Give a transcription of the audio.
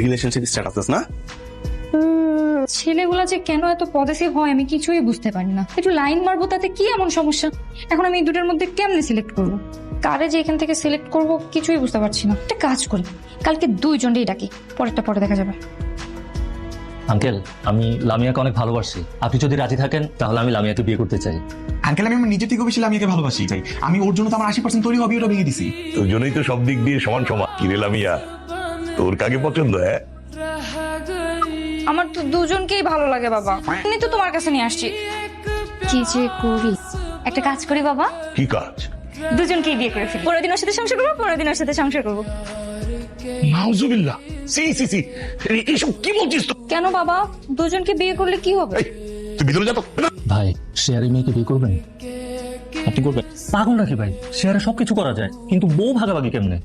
Relationship status না? ছেলেগুলা যে কেন এত পজিটিভ হয় আমি কিছুই বুঝতে পারি না। একটু লাইন মারবো তাতে কি এমন সমস্যা? এখন আমি এই দুটোর মধ্যে কেমনে সিলেক্ট করব? কারে যে এখান থেকে সিলেক্ট করব কিছুই বুঝতে পারছি না। একটা কাজ করি, কালকে দুইজনকেই ডাকি, পরেরটা পরে দেখা যাবে। আঙ্কেল, আমি লামিয়াকে অনেক ভালোবাসি। আপনি যদি রাজি থাকেন তাহলে আমি লামিয়াকে বিয়ে করতে চাই। আঙ্কেল, আমি আমার নিজের থেকেও বেশি লামিয়াকে ভালোবাসি। চাই আমি ওর জন্য তো আমার 80% তৈরি হবে, ওটা ভেঙে দিছি। তোর জন্যই তো সব দিক দিয়ে সমান সমান। কিরে লামিয়া, তোর কাকে পছন্দ? হ্যাঁ, আমার তো দুজনকেই ভালো লাগে বাবা, এমনি তো তোমার কাছে নিয়ে আসছি। কি যে করি, একটা কাজ করি বাবা, কি কাজ? দুজনকেই বিয়ে করে ফেলি। 15 দিন ওর সাথে সংসার করবো, 15 দিন ওর সাথে সংসার করবো। নাউজুবিল্লাহ, সি সি সি, এইসব কি বলছিস তো? কেন বাবা, দুজনকে বিয়ে করলে কি হবে? এই, তুই ভিতরে যা তো। ভাই, শেয়ারে মেয়েকে বিয়ে করবেন? আপনি করবেন? পাগল নাকি ভাই? শেয়ারে সবকিছু করা যায়, কিন্তু বউ ভাগাভাগি কেমনে?